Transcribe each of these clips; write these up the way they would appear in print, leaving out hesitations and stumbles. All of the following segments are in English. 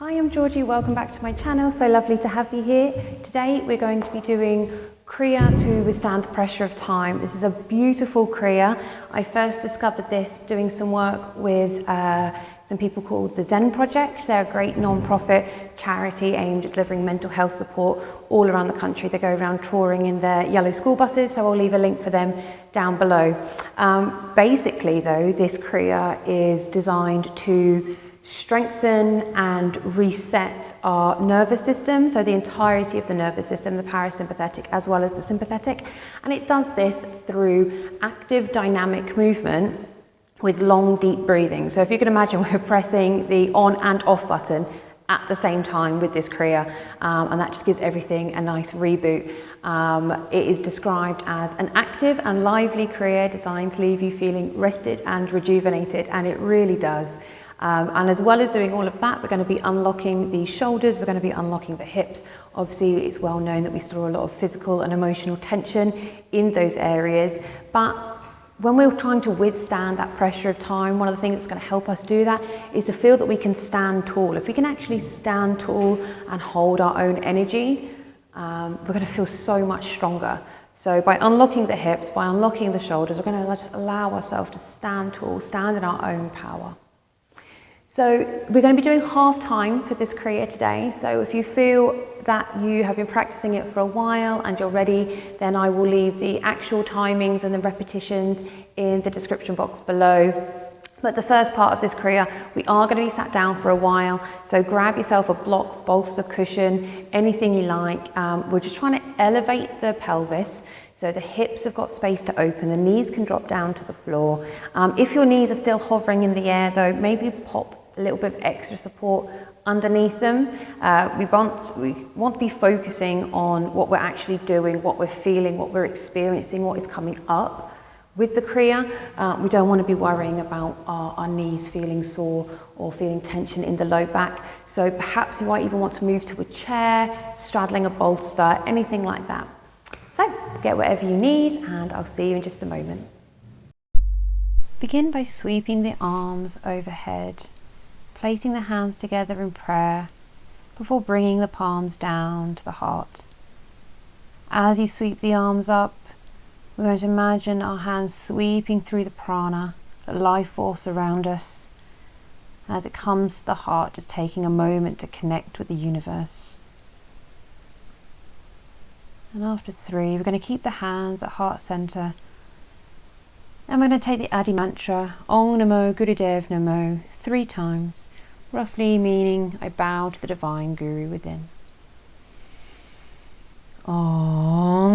Hi, I'm Georgie, welcome back to my channel. So lovely to have you here. Today we're going to be doing Kriya to withstand the pressure of time. This is a beautiful Kriya. I first discovered this doing some work with some people called the Zen Project. They're a great non-profit charity aimed at delivering mental health support all around the country. They go around touring in their yellow school buses, so I'll leave a link for them down below. Basically though, this Kriya is designed to strengthen and reset our nervous system, so the entirety of the nervous system, the parasympathetic as well as the sympathetic, and it does this through active dynamic movement with long deep breathing. So if you can imagine, we're pressing the on and off button at the same time with this Kriya, and that just gives everything a nice reboot. It is described as an active and lively Kriya designed to leave you feeling rested and rejuvenated, and it really does. And as well as doing all of that, we're going to be unlocking the shoulders, we're going to be unlocking the hips. Obviously, it's well known that we store a lot of physical and emotional tension in those areas. But when we're trying to withstand that pressure of time, one of the things that's going to help us do that is to feel that we can stand tall. If we can actually stand tall and hold our own energy, we're going to feel so much stronger. So by unlocking the hips, by unlocking the shoulders, we're going to just allow ourselves to stand tall, stand in our own power. So we're going to be doing half time for this Kriya today. So if you feel that you have been practicing it for a while and you're ready, then I will leave the actual timings and the repetitions in the description box below. But the first part of this Kriya, we are going to be sat down for a while. So grab yourself a block, bolster, cushion, anything you like. We're just trying to elevate the pelvis. So the hips have got space to open, the knees can drop down to the floor. If your knees are still hovering in the air though, maybe pop a little bit of extra support underneath them. We want to be focusing on what we're actually doing, what we're feeling, what we're experiencing, what is coming up with the Kriya. We don't want to be worrying about our knees feeling sore or feeling tension in the low back. So perhaps you might even want to move to a chair, straddling a bolster, anything like that. So get whatever you need and I'll see you in just a moment. Begin by sweeping the arms overhead, placing the hands together in prayer before bringing the palms down to the heart. As you sweep the arms up, we're going to imagine our hands sweeping through the prana, the life force around us. As it comes to the heart, just taking a moment to connect with the universe. And after 3, we're going to keep the hands at heart center. And we're going to take the Adi mantra, Om Namo Gurudev Namo, 3 times. Roughly meaning I bow to the divine guru within. Om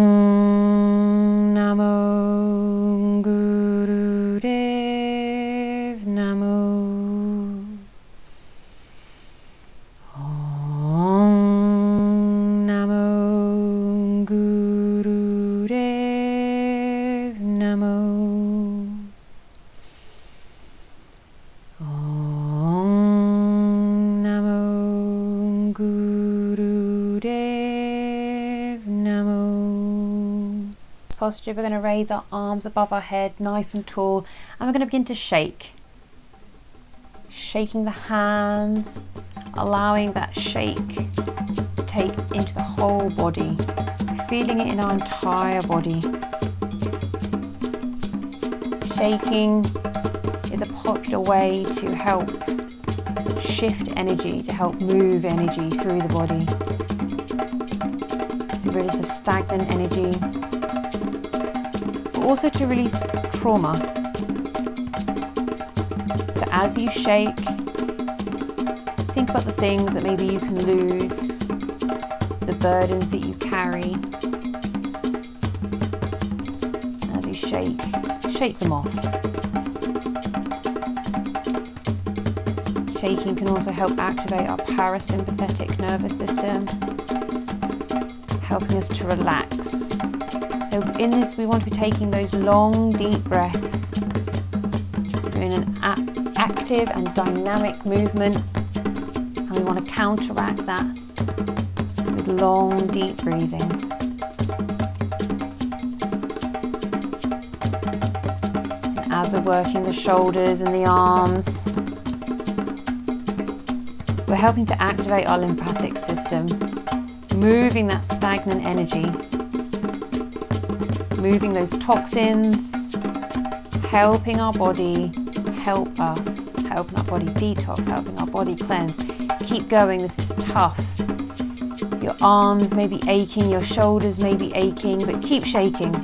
Namo Gurudev Namo. Om Namo Gurudev Namo. Posture, we're going to raise our arms above our head nice and tall, and we're going to begin to shake. Shaking the hands, allowing that shake to take into the whole body, feeling it in our entire body. Shaking is a popular way to help shift energy, to help move energy through the body, to release of stagnant energy, also to release trauma. So as you shake, think about the things that maybe you can lose, the burdens that you carry. As you shake them off. Shaking can also help activate our parasympathetic nervous system, helping us to relax. So in this, we want to be taking those long, deep breaths, doing an active and dynamic movement, and we want to counteract that with long, deep breathing. And as we're working the shoulders and the arms, We're helping to activate our lymphatic system, moving that stagnant energy, moving those toxins, helping our body help us, helping our body detox, helping our body cleanse. Keep going, this is tough. Your arms may be aching, your shoulders may be aching, but keep shaking.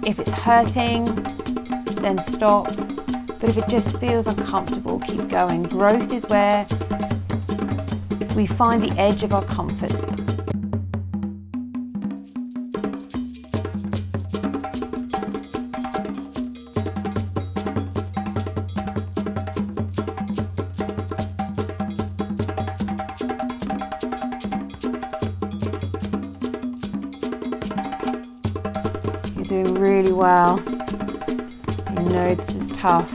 If it's hurting, then stop. But if it just feels uncomfortable, keep going. Growth is where we find the edge of our comfort. You're doing really well. You know this is tough.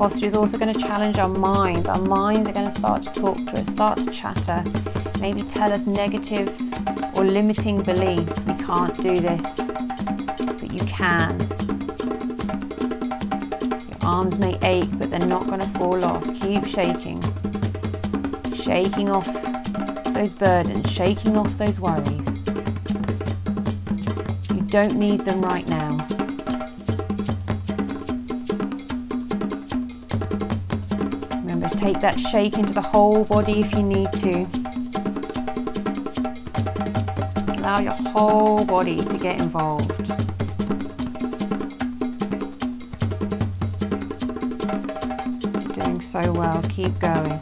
Posture is also going to challenge our minds. Our minds are going to start to talk to us, start to chatter, maybe tell us negative or limiting beliefs. We can't do this, but you can. Your arms may ache, but they're not going to fall off. Keep shaking. Shaking off those burdens, shaking off those worries. You don't need them right now. Take that shake into the whole body if you need to. Allow your whole body to get involved. You're doing so well, keep going.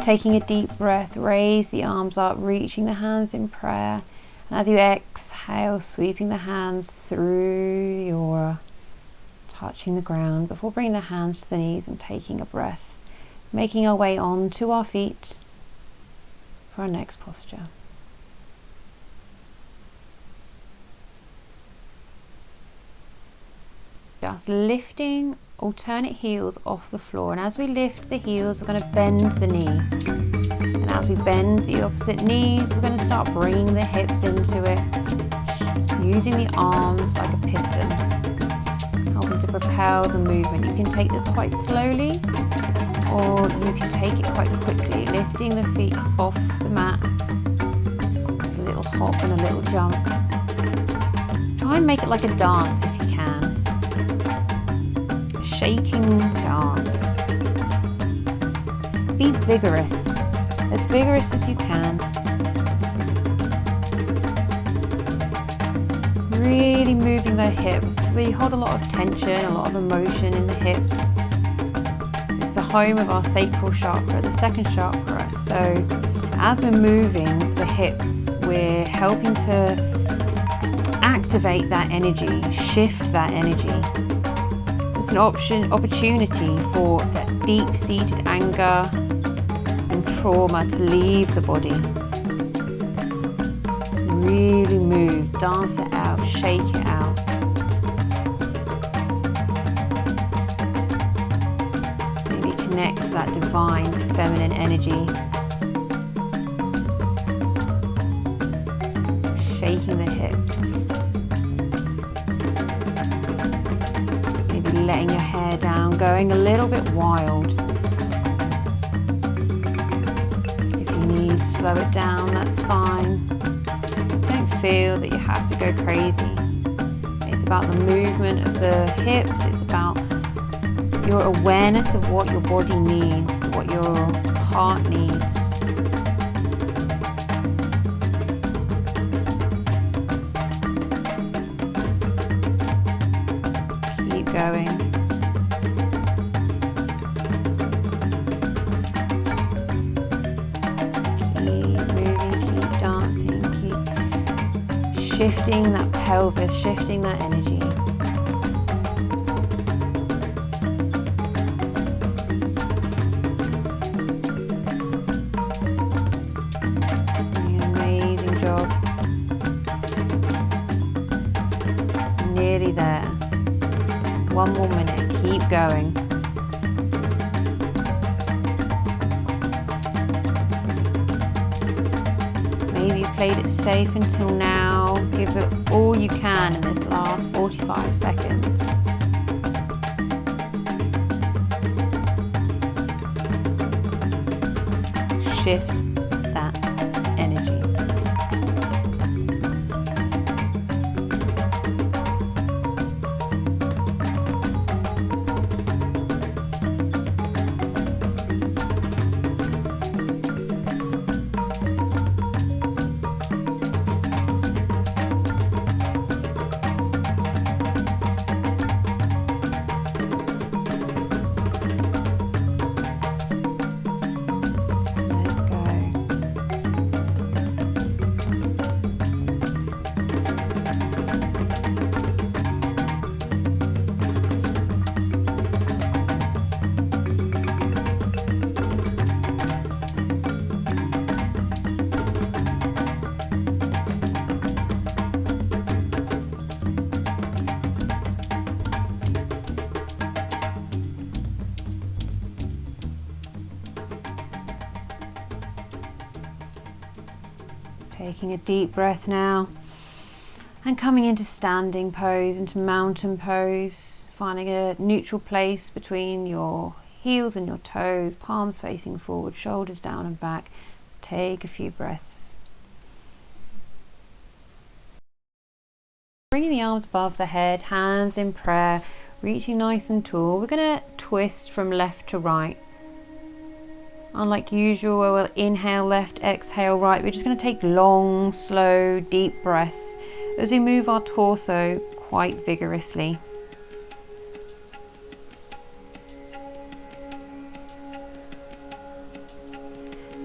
Taking a deep breath, raise the arms up, reaching the hands in prayer. And as you exhale, sweeping the hands through the aura, touching the ground before bringing the hands to the knees and taking a breath, making our way onto our feet for our next posture. Just lifting alternate heels off the floor, and as we lift the heels we're going to bend the knee, and as we bend the opposite knees we're going to start bringing the hips into it, using the arms like a piston, helping to propel the movement. You can take this quite slowly or you can take it quite quickly, lifting the feet off the mat, a little hop and a little jump. Try and make it like a dance if you can. Shaking dance. Be vigorous as you can. Really moving the hips. We hold a lot of tension, a lot of emotion in the hips. It's the home of our sacral chakra, the second chakra. So as we're moving the hips, we're helping to activate that energy, shift that energy. It's an opportunity for that deep-seated anger and trauma to leave the body. Really move, dance it out, shake it out. Maybe connect to that divine feminine energy. Shaking the hips. Letting your hair down, going a little bit wild. If you need to slow it down, that's fine. Don't feel that you have to go crazy. It's about the movement of the hips, it's about your awareness of what your body needs, what your heart needs. Keep going. Shifting that pelvis, shifting that energy. Doing an amazing job. Nearly there. One more minute, keep going. Maybe you played it safe until now. Give it all you can in this last 45 seconds. Shift that energy. Taking a deep breath now and coming into standing pose, into mountain pose, finding a neutral place between your heels and your toes, palms facing forward, shoulders down and back. Take a few breaths. Bringing the arms above the head, hands in prayer, reaching nice and tall. We're going to twist from left to right. Unlike usual, where we'll inhale left, exhale right, we're just going to take long, slow, deep breaths as we move our torso quite vigorously.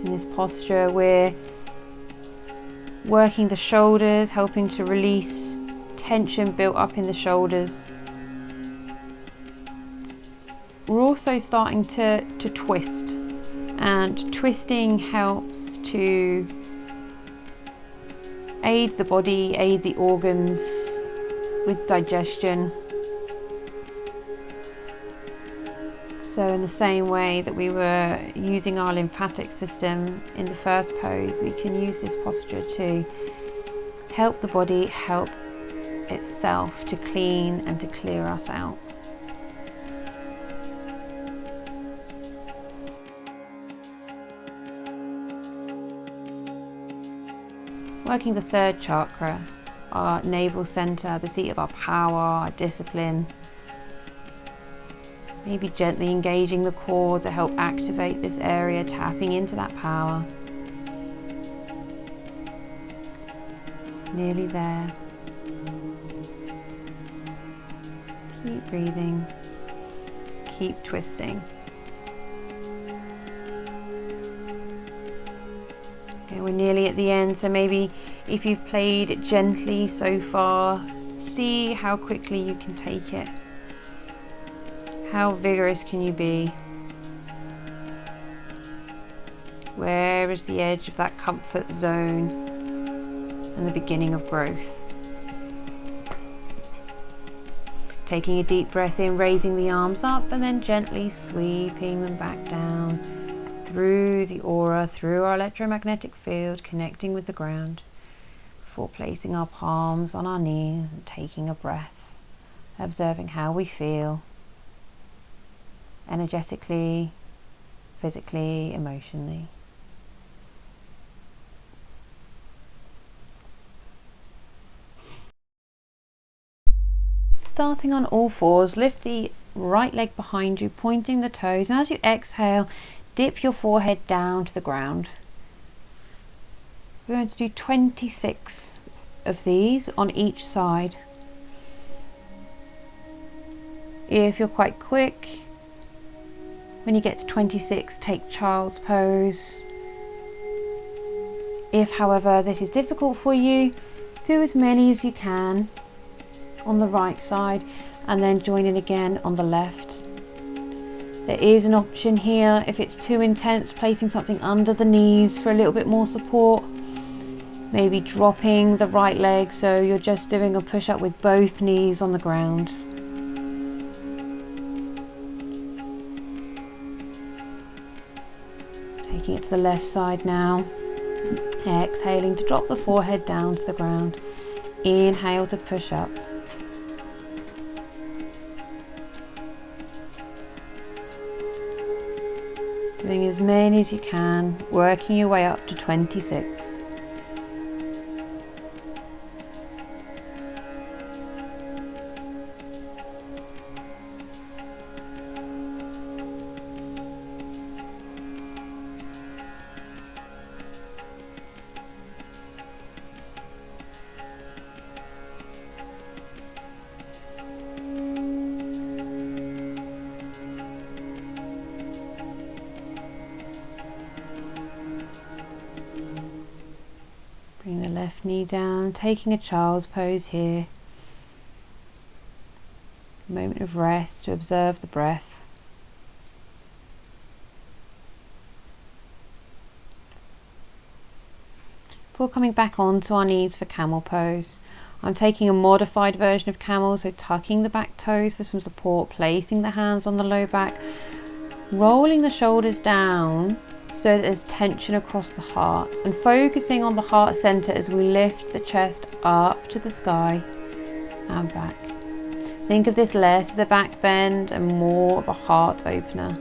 In this posture, we're working the shoulders, helping to release tension built up in the shoulders. We're also starting to twist, and twisting helps to aid the body, aid the organs with digestion. So in the same way that we were using our lymphatic system in the first pose, we can use this posture to help the body help itself to clean and to clear us out. Working the third chakra, our navel center, the seat of our power, our discipline. Maybe gently engaging the core to help activate this area, tapping into that power. Nearly there. Keep breathing. Keep twisting. Okay, we're nearly at the end, so maybe if you've played gently so far, see how quickly you can take it. How vigorous can you be? Where is the edge of that comfort zone and the beginning of growth? Taking a deep breath in, raising the arms up and then gently sweeping them back down through the aura, through our electromagnetic field, connecting with the ground, before placing our palms on our knees and taking a breath, observing how we feel. Energetically, physically, emotionally. Starting on all fours, lift the right leg behind you, pointing the toes, and as you exhale, dip your forehead down to the ground. We're going to do 26 of these on each side. If you're quite quick, when you get to 26, take child's pose. If, however, this is difficult for you, do as many as you can on the right side and then join in again on the left. There is an option here, if it's too intense, placing something under the knees for a little bit more support. Maybe dropping the right leg so you're just doing a push-up with both knees on the ground. Taking it to the left side now. Exhaling to drop the forehead down to the ground. Inhale to push up. Doing as many as you can, working your way up to 26. Bring the left knee down, taking a child's pose here. A moment of rest to observe the breath. Before coming back onto our knees for camel pose, I'm taking a modified version of camel, so tucking the back toes for some support, placing the hands on the low back, rolling the shoulders down so that there's tension across the heart, and focusing on the heart center as we lift the chest up to the sky and back. Think of this less as a back bend and more of a heart opener.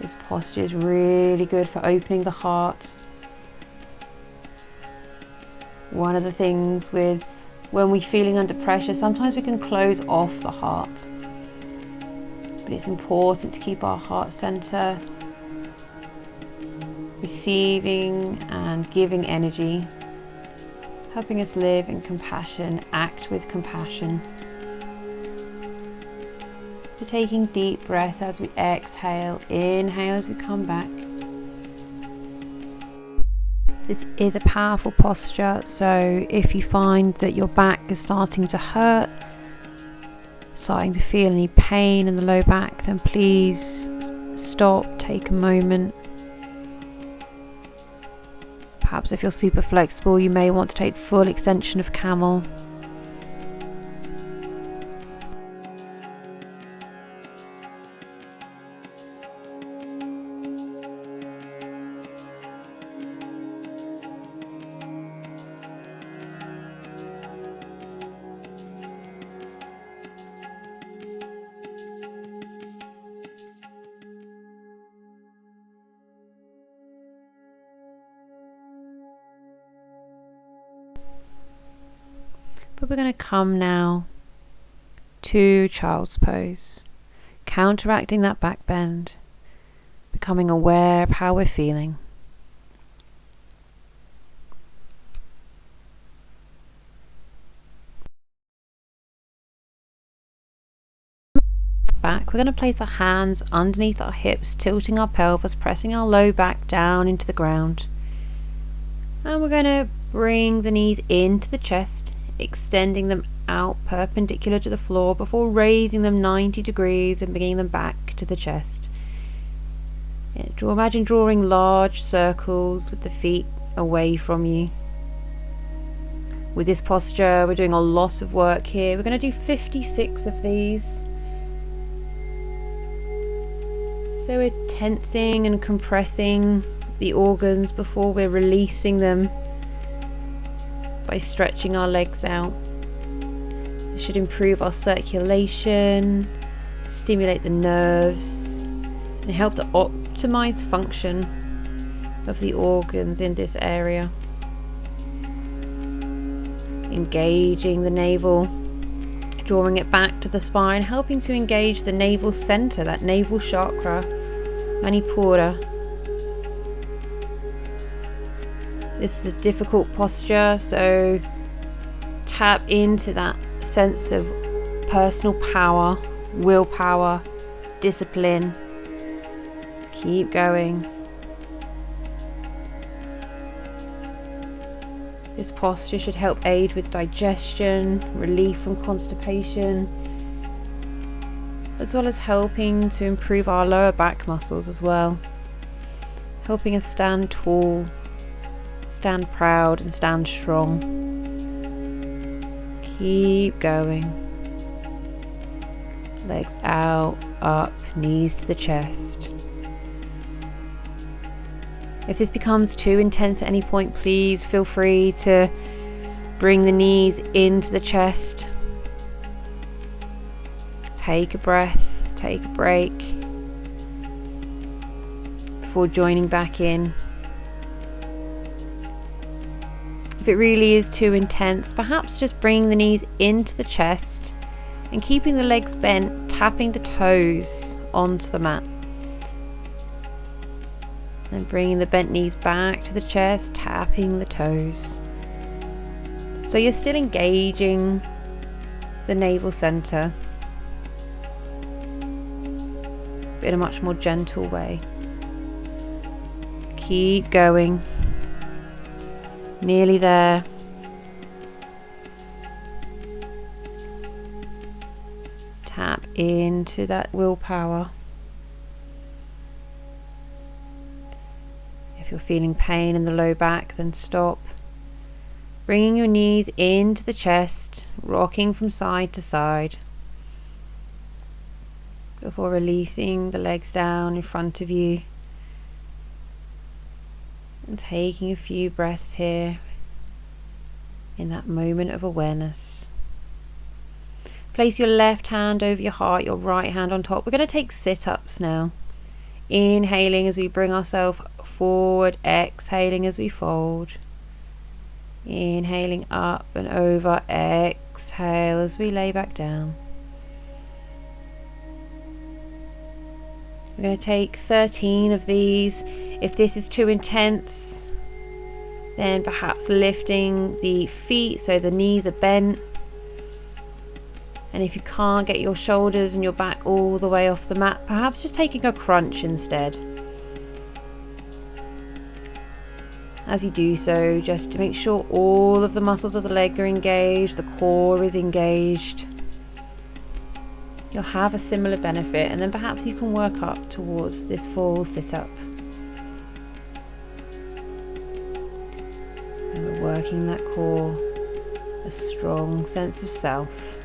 This posture is really good for opening the heart. One of the things with when we're feeling under pressure, sometimes we can close off the heart. But it's important to keep our heart center receiving and giving energy, helping us live in compassion, act with compassion. So taking deep breath as we exhale, inhale as we come back. This is a powerful posture, so if you find that your back is starting to hurt, starting to feel any pain in the low back, then please stop, take a moment. Perhaps if you're super flexible, you may want to take full extension of Camel. But we're going to come now to child's pose, counteracting that back bend, becoming aware of how we're feeling. Back, we're going to place our hands underneath our hips, tilting our pelvis, pressing our low back down into the ground. And we're going to bring the knees into the chest, extending them out perpendicular to the floor before raising them 90 degrees and bringing them back to the chest. Imagine drawing large circles with the feet away from you. With this posture, we're doing a lot of work here. We're going to do 56 of these. So we're tensing and compressing the organs before we're releasing them by stretching our legs out. This should improve our circulation, stimulate the nerves, and help to optimize function of the organs in this area. Engaging the navel, drawing it back to the spine, helping to engage the navel center, that navel chakra, Manipura. This is a difficult posture, so tap into that sense of personal power, willpower, discipline. Keep going. This posture should help aid with digestion, relief from constipation, as well as helping to improve our lower back muscles as well, helping us stand tall, stand proud and stand strong. Keep going. Legs out, up, knees to the chest. If this becomes too intense at any point, please feel free to bring the knees into the chest. Take a breath, take a break before joining back in. If it really is too intense, perhaps just bringing the knees into the chest and keeping the legs bent, tapping the toes onto the mat. Then bringing the bent knees back to the chest, tapping the toes. So you're still engaging the navel center, but in a much more gentle way. Keep going. Nearly there. Tap into that willpower. If you're feeling pain in the low back, then stop. Bringing your knees into the chest, rocking from side to side, before releasing the legs down in front of you. And taking a few breaths here in that moment of awareness. Place your left hand over your heart, your right hand on top. We're going to take sit-ups now. Inhaling as we bring ourselves forward, exhaling as we fold. Inhaling up and over, exhale as we lay back down. We're going to take 13 of these. If this is too intense, then perhaps lifting the feet so the knees are bent. And if you can't get your shoulders and your back all the way off the mat, perhaps just taking a crunch instead. As you do so, just to make sure all of the muscles of the leg are engaged, the core is engaged. You'll have a similar benefit, and then perhaps you can work up towards this full sit-up. And we're working that core, a strong sense of self.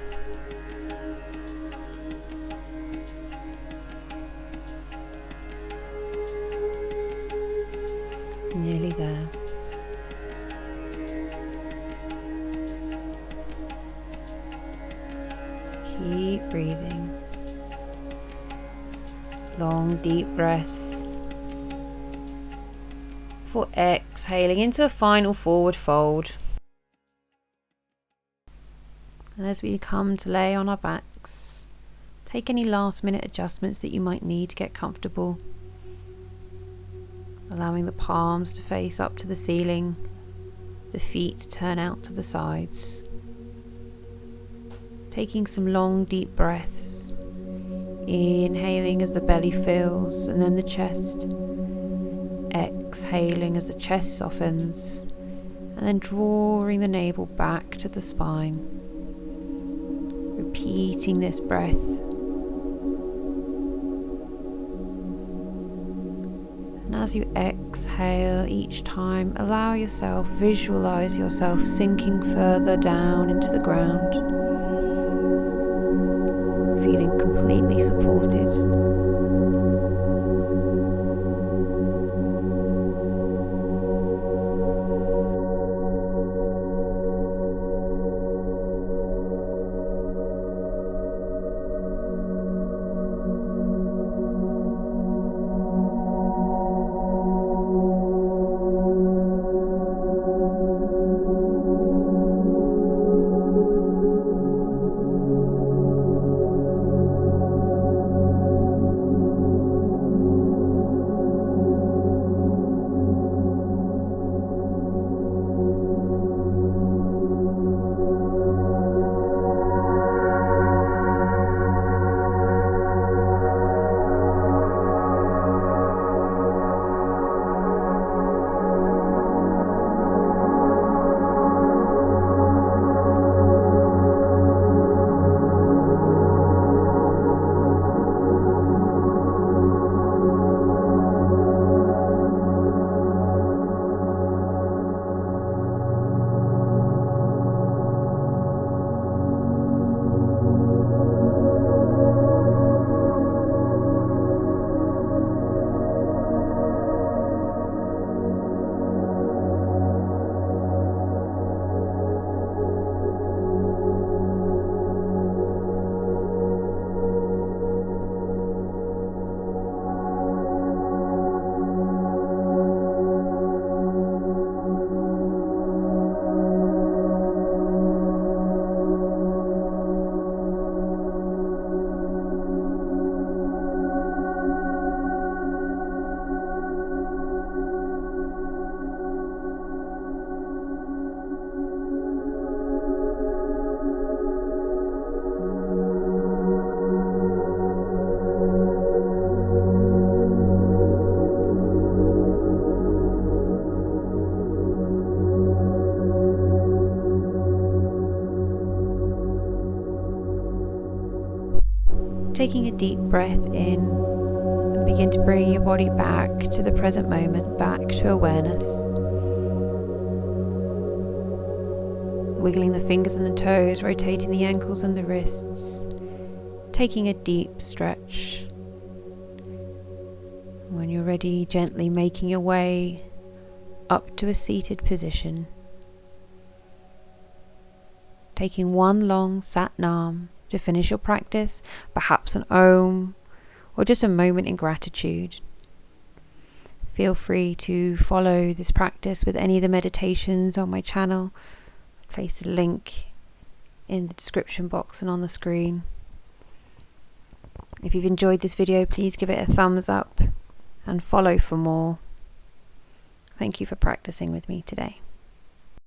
Nearly there. Keep breathing. Long, deep breaths. Before exhaling into a final forward fold. And as we come to lay on our backs, take any last minute adjustments that you might need to get comfortable. Allowing the palms to face up to the ceiling, the feet to turn out to the sides. Taking some long deep breaths, inhaling as the belly fills and then the chest, exhaling as the chest softens, and then drawing the navel back to the spine. Repeating this breath. And as you exhale each time, allow yourself, visualize yourself sinking further down into the ground, feeling completely supported. Taking a deep breath in and begin to bring your body back to the present moment, back to awareness. Wiggling the fingers and the toes, rotating the ankles and the wrists. Taking a deep stretch. When you're ready, gently making your way up to a seated position. Taking one long Sat Nam to finish your practice, perhaps an Om, or just a moment in gratitude. Feel free to follow this practice with any of the meditations on my channel. I'll place a link in the description box and on the screen. If you've enjoyed this video, please give it a thumbs up and follow for more. Thank you for practicing with me today.